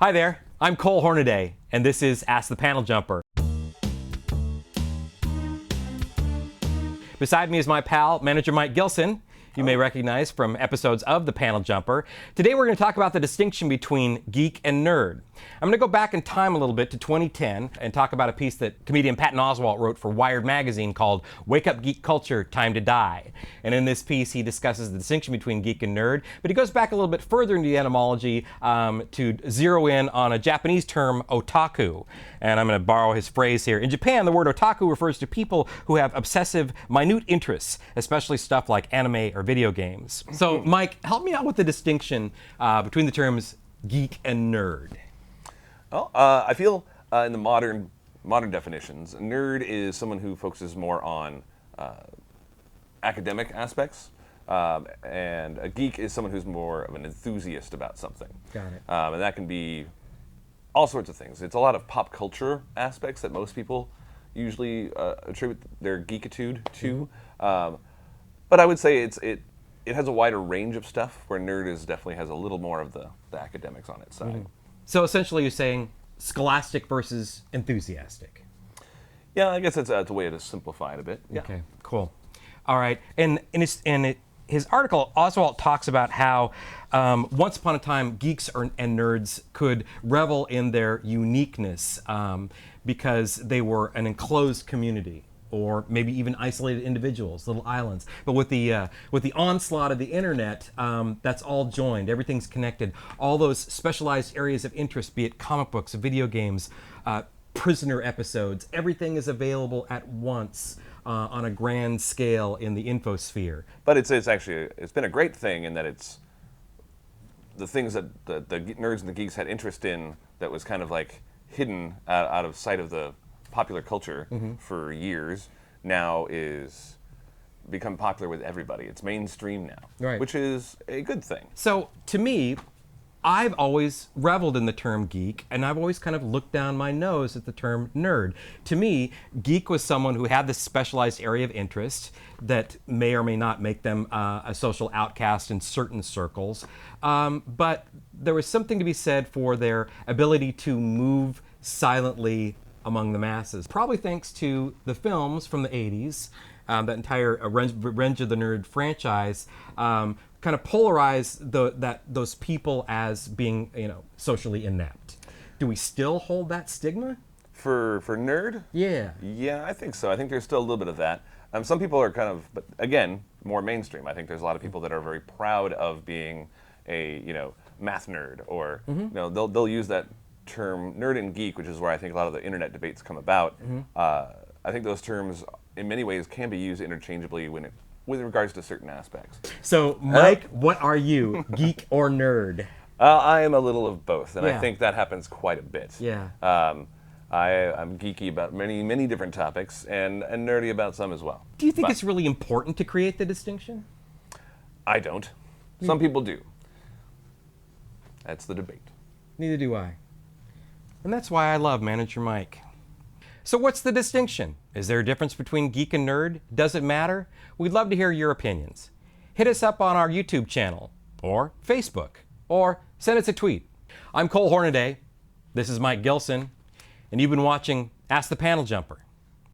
Hi there, I'm Cole Hornaday, and this is Ask the Panel Jumper. Beside me is my pal, manager Mike Gilson. You may recognize from episodes of The Panel Jumper. Today we're going to talk about the distinction between geek and nerd. I'm going to go back in time a little bit to 2010 and talk about a piece that comedian Patton Oswalt wrote for Wired magazine called Wake Up Geek Culture, Time to Die. And in this piece he discusses the distinction between geek and nerd, but he goes back a little bit further into the etymology to zero in on a Japanese term, otaku. And I'm going to borrow his phrase here. In Japan, the word otaku refers to people who have obsessive, minute interests, especially stuff like anime or video games. So, Mike, help me out with the distinction between the terms geek and nerd. Well, I feel in the modern definitions, a nerd is someone who focuses more on academic aspects, and a geek is someone who's more of an enthusiast about something. Got it. And that can be all sorts of things. It's a lot of pop culture aspects that most people usually attribute their geekitude to. But I would say it has a wider range of stuff, where nerd definitely has a little more of the academics on its side. So essentially you're saying scholastic versus enthusiastic. Yeah, I guess that's a way to simplify it a bit. Yeah. Okay, cool. All right, and in his article, Oswalt talks about how once upon a time geeks and nerds could revel in their uniqueness because they were an enclosed community, or maybe even isolated individuals, little islands. But with the onslaught of the internet, that's all joined. Everything's connected. All those specialized areas of interest, be it comic books, video games, prisoner episodes, everything is available at once on a grand scale in the infosphere. But it's been a great thing in that it's the things that the nerds and the geeks had interest in that was kind of like hidden out of sight of the popular culture for years, now is become popular with everybody. It's mainstream now, right, which is a good thing. So to me, I've always reveled in the term geek, and I've always kind of looked down my nose at the term nerd. To me, geek was someone who had this specialized area of interest that may or may not make them a social outcast in certain circles, but there was something to be said for their ability to move silently among the masses. Probably thanks to the films from the 80s, that entire Revenge of the Nerd franchise kind of polarized those people as being, socially inept. Do we still hold that stigma? For nerd? Yeah. Yeah, I think so. I think there's still a little bit of that. Some people are kind of, but again, more mainstream. I think there's a lot of people that are very proud of being a, math nerd, or they'll use that term nerd and geek, which is where I think a lot of the internet debates come about. I think those terms in many ways can be used interchangeably with regards to certain aspects. So Mike, what are you, geek or nerd? I am a little of both, and Yeah. I think that happens quite a bit. Yeah. I'm geeky about many different topics, and nerdy about some as well. Do you think it's really important to create the distinction? I don't. Some people do. That's the debate. Neither do I. And that's why I love Manager Mike. So what's the distinction? Is there a difference between geek and nerd? Does it matter? We'd love to hear your opinions. Hit us up on our YouTube channel, or Facebook, or send us a tweet. I'm Cole Hornaday. This is Mike Gilson, and you've been watching Ask the Panel Jumper.